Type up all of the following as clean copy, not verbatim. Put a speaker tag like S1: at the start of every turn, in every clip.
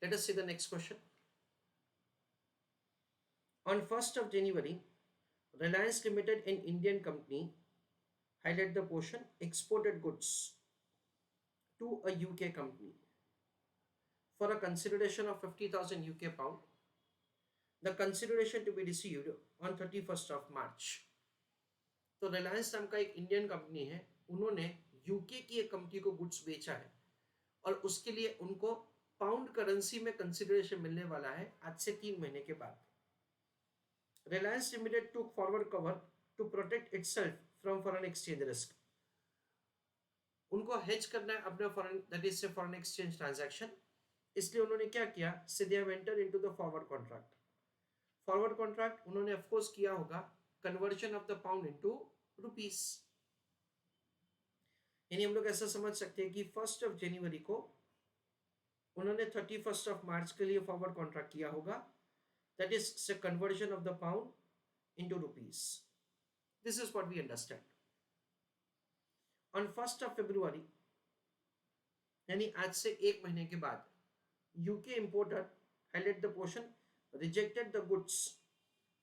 S1: Let us see the next question. On 1st of January, Reliance Limited, an Indian company, highlight the portion, exported goods to a UK company for a consideration of 50,000 UK pound. The consideration to be received on 31st of March. तो रिलायंस नाम का एक Indian company है, उन्होंने UK की एक company को goods बेचा है और उसके लिए उनको पाउंड करेंसी में कंसिडरेशन मिलने वाला है आज से 3 महीने के बाद. Reliance limited took forward cover to protect itself from foreign exchange risk. उनको हेज करना है अपना foreign, that is say foreign exchange transaction, इसलिए उन्होंने क्या किया, say they have entered into the forward contract. Forward contract उन्होंने ऑफ कोर्स किया होगा conversion of the pound into rupees. यानी हम लोग ऐसा समझ सकते हैं कि 1 जनवरी को उन्होंने 31 मार्च के लिए फॉरवर्ड कॉन्ट्रैक्ट किया होगा, that is say conversion of the pound into rupees. This is what we understand. On 1 February, यानी आज से 1 महीने के बाद, UK importer, highlight the portion, rejected the goods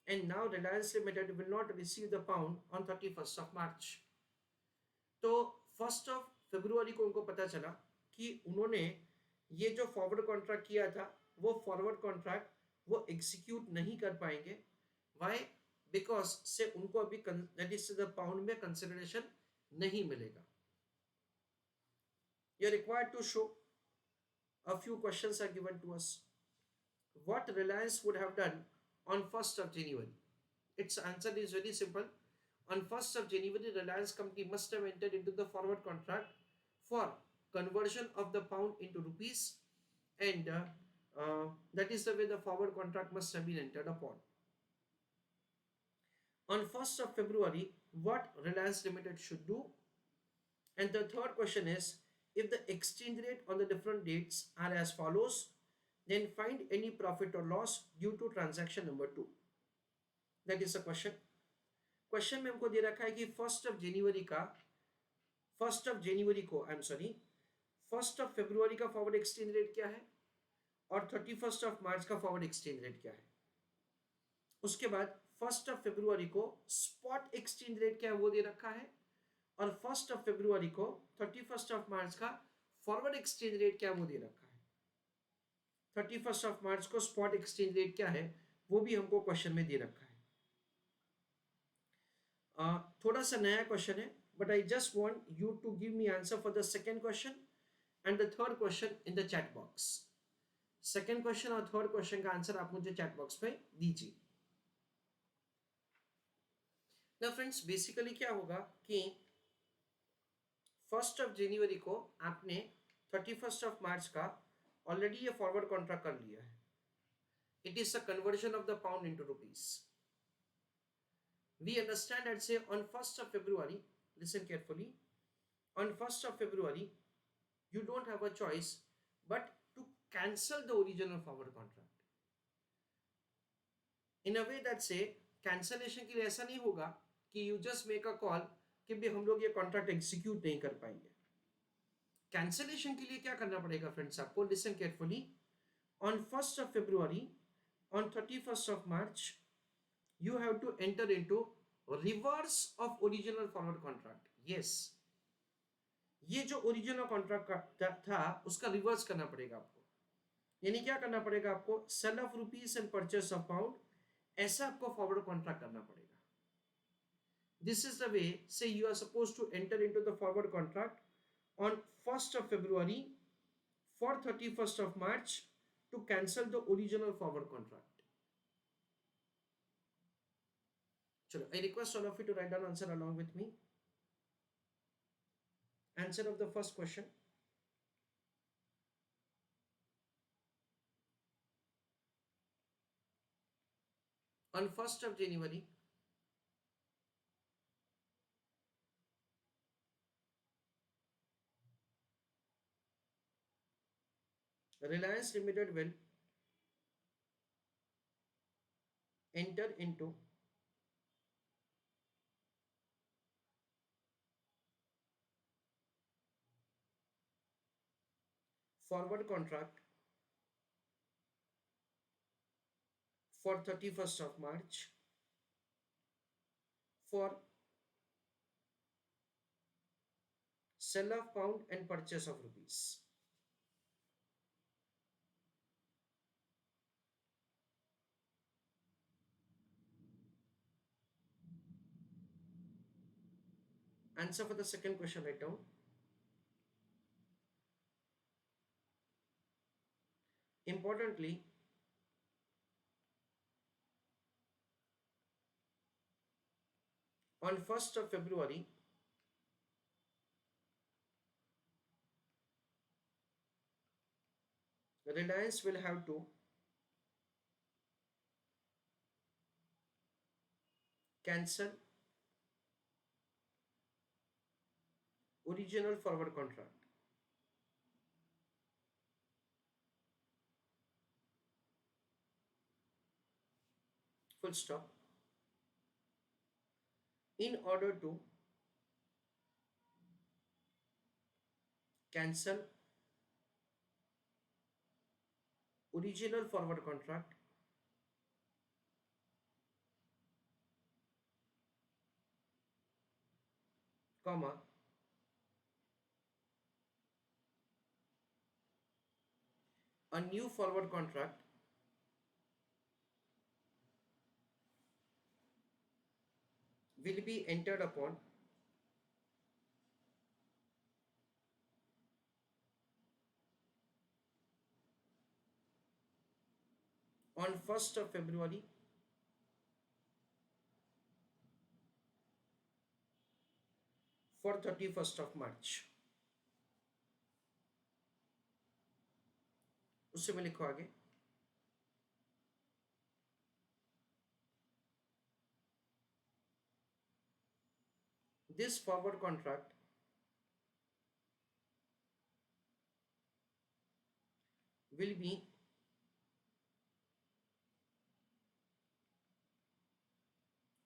S1: and now Reliance Limited will not receive the pound on 31st of March. तो 1 February को उनको पता चला कि उन्होंने ये जो फॉरवर्ड कॉन्ट्रैक्ट किया था वो फॉरवर्ड कॉन्ट्रैक्ट वो एग्जीक्यूट नहीं कर पाएंगे. वाई? बिकॉज से उनको अभी दैट इज द पाउंड में कंसिडरेशन नहीं मिलेगा. You are required to show a few questions are given to us. What Reliance would have done on 1st of January? Its answer is very simple. On 1st of January, Reliance company must have entered into the forward contract for conversion of the pound into rupees, and that is the way the forward contract must have been entered upon. On 1st of February, what Reliance Limited should do? And the third question is, if the exchange rate on the different dates are as follows, then find any profit or loss due to transaction number 2. That is a question. Question में हमको दे रखा है कि 1 जनवरी को I am sorry 1 February का forward exchange rate क्या है और 31 मार्च का फॉरवर्ड एक्सचेंज रेट क्या है. उसके बाद 1 February को स्पॉट एक्सचेंज रेट क्या है वो दे रखा है और 1 February को 31 मार्च का फॉरवर्ड एक्सचेंज रेट क्या वो दे रखा है. 31 मार्च को स्पॉट एक्सचेंज रेट क्या है वो भी हमको क्वेश्चन में दे रखा है. थोड़ा सा नया क्वेश्चन है, but I just want you to give me answer for the second question and the third question in the chat box. Second question और थर्ड क्वेश्चन का आंसर आप मुझे चैट बॉक्स में दीजिए. ना फ्रेंड्स, बेसिकली क्या होगा कि 1 January को आपने 31 मार्च का ऑलरेडी ये फॉरवर्ड कॉन्ट्रैक्ट कर लिया है. It is a conversion of the pound into rupees. We understand and say on 1 February, listen carefully, on 1 February, you don't have a choice but to cancel the original forward contract. In a way that say, cancellation के लिए ऐसा नहीं होगा कि you just make a call कि भी हम लोग ये कॉन्ट्रैक्ट एग्जीक्यूट नहीं कर पाएंगे. कैंसलेशन के लिए क्या करना पड़ेगा फ्रेंड्स आपको? Listen carefully. On 1 February, on 31 March, you have to enter into reverse of original forward contract. Yes, ये जो ओरिजिनल कॉन्ट्रैक्ट था उसका रिवर्स करना पड़ेगा आपको. यानी क्या करना पड़ेगा आपको? Sale of rupees and purchase of pound, ऐसा आपको फॉरवर्ड कॉन्ट्रैक्ट करना पड़ेगा. This is the way say you are suppose to enter into the forward contract on 1 February for 31 March to cancel the original forward contract. Chalo, I request all of you to write down answer along with me. Answer of the first question. On 1 January, Reliance Limited will enter into forward contract for 31st of March for sell of pound and purchase of rupees. Answer for the second question right down. Importantly, on 1st of February, Reliance will have to cancel original forward contract. Full stop. In order to cancel original forward contract, comma, a new forward contract will be entered upon on 1st of February for 31st of March. उससे मैं लिखो आगे. This forward contract will be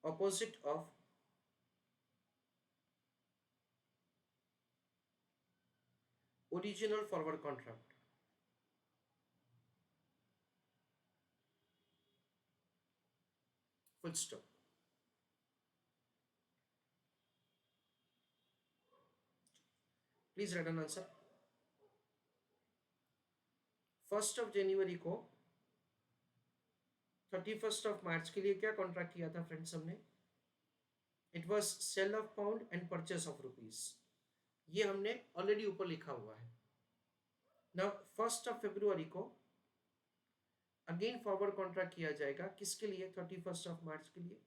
S1: opposite of original forward contract. Full stop. Please write an answer. 1st of January को 31st of March के लिए क्या contract किया था फ्रेंड्स हमने? It was sale of pound and purchase of rupees. ये हमने already ऊपर लिखा हुआ है. नाउ 1st of February को अगेन फॉरवर्ड कॉन्ट्रैक्ट किया जाएगा. किसके लिए? 31st of March के लिए.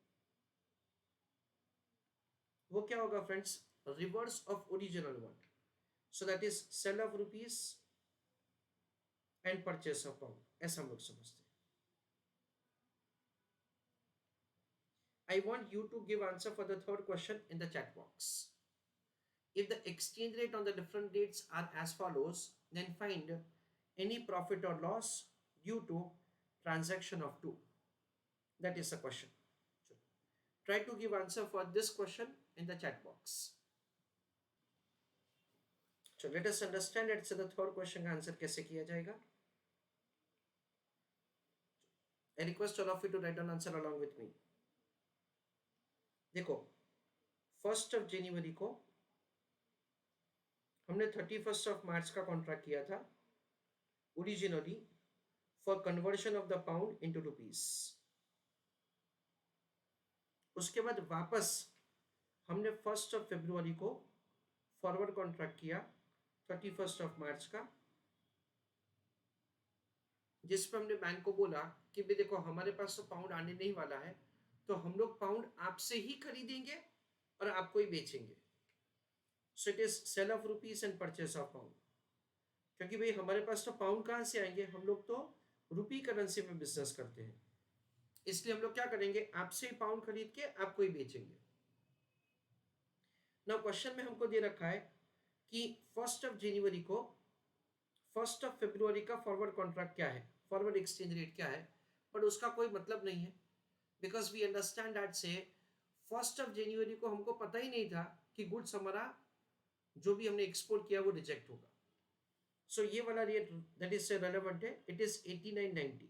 S1: वो क्या होगा friends? Reverse of original one. So that is sale of rupees and purchase of pound. ऐसा हम लोग समझते हैं. I want you to give answer for the third question in the chat box. If the exchange rate on the different dates are as follows, then find any profit or loss due to transaction of two. That is the question. Try to give answer for this question in the chat box. So let us understand it's the third question का answer कैसे किया जाएगा. I request all of you to write down answer along with me. देखो 1st of January को हमने 31st of March का contract किया था originally for conversion of the pound into rupees. उसके बाद वापस हमने 1st of February को फॉरवर्ड कॉन्ट्रैक्ट किया 31st of March का, जिसपे हमने बैंक को बोला कि भी देखो हमारे पास तो पाउंड आने नहीं वाला है, तो हम लोग पाउंड आपसे ही खरीदेंगे और आपको ही बेचेंगे. So it is sale of rupees and purchase of pound. क्योंकि भाई हमारे पास तो पाउंड कहाँ से आएंगे? हम लोग तो रुपी करेंसी में बिजनेस करते हैं, इसलिए हम लोग क्या करेंगे? आपसे ही पाउंड खरीद के आपको ही बेचेंगे. नाउ क्वेश्चन में हमको दे रखा है कि 1st of January को 1st of February का फॉरवर्ड कॉन्ट्रैक्ट क्या है, फॉरवर्ड एक्सचेंज रेट क्या है, पर उसका कोई मतलब नहीं है. बिकॉज वी अंडरस्टैंड दैट से 1st of January को हमको पता ही नहीं था कि गुड्स हमारा जो भी हमने एक्सपोर्ट किया वो रिजेक्ट होगा. सो ये वाला रेट दैट इज रेलेवेंट है. It is 89.90.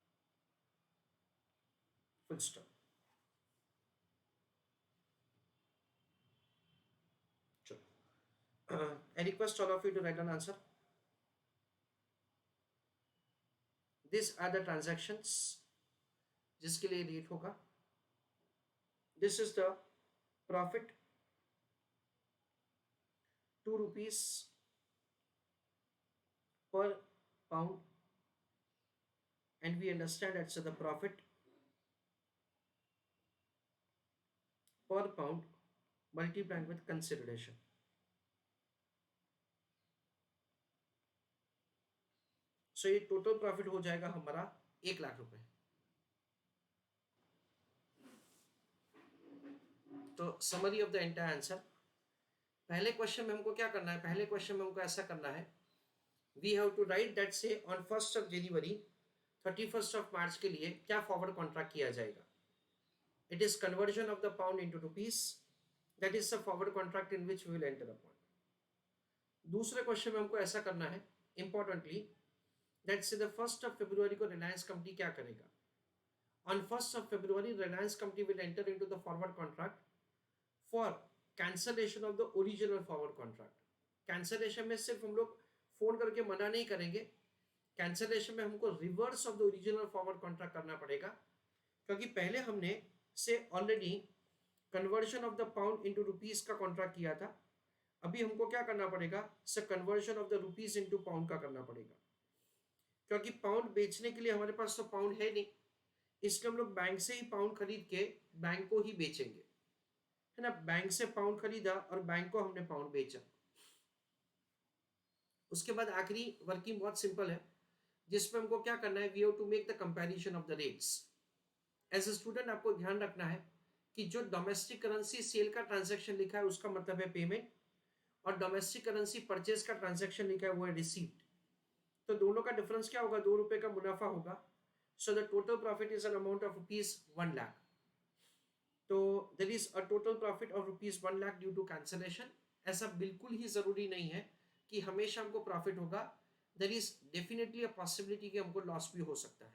S1: Full stop. चलो, I request all of you to write an answer. This are the transactions जिसके लिए रेट होगा। This is the profit, 2 rupees per pound, and we understand it's the profit per pound multiplied with consideration. So ये total profit हो जाएगा हमारा 1 लाख रुपए। तो summary of the entire answer, पहले क्वेश्चन में हमको क्या करना है, पहले क्वेश्चन में हमको ऐसा करना है, we have to write that say on 1st of January 31st of March के लिए क्या फॉरवर्ड कॉन्ट्रैक्ट किया जाएगा। It is conversion of the pound into rupees, that is the forward contract in which we will enter upon. दूसरे question में हमको ऐसा करना है importantly, that say the 1st of February को रिलायंस कंपनी क्या करेगा। On 1st of February Reliance company will enter into the forward contract for cancellation of the original forward contract. Cancellation में सिर्फ हम लोग फोन करके मना नहीं करेंगे, कैंसलेशन में हमको reverse of the original forward contract करना पड़ेगा, क्योंकि पहले हमने से already conversion of the pound into rupees का कॉन्ट्रैक्ट किया था। अभी हमको क्या करना पड़ेगा, से conversion of the rupees into pound का करना पड़ेगा, क्योंकि पाउंड बेचने के लिए हमारे पास तो पाउंड है नहीं, इसलिए हम लोग बैंक से ही पाउंड खरीद के बैंक को ही बेचेंगे, है ना। बैंक से पाउंड खरीदा और बैंक को हमने पाउंड बेचा। उसके बाद आखिरी वर्किंग बहुत सिंपल है, जिसमें हमको क्या करना है, we have to make the comparison of the rates. As a student आपको ध्यान रखना है कि जो डोमेस्टिक करेंसी सेल का ट्रांजैक्शन लिखा है उसका मतलब है पेमेंट, और डोमेस्टिक करेंसी परचेज का ट्रांजैक्शन लिखा है वो है रिसीप्ट। तो दोनों का डिफरेंस क्या होगा, 2 रुपए का मुनाफा होगा। So the total profit is an amount of ₹1 lakh. तो there is a total profit of ₹1 lakh due to cancellation. ऐसा बिल्कुल ही जरूरी नहीं है कि हमेशा हमको प्रॉफिट होगा, there is definitely a possibility कि हमको लॉस भी हो सकता है।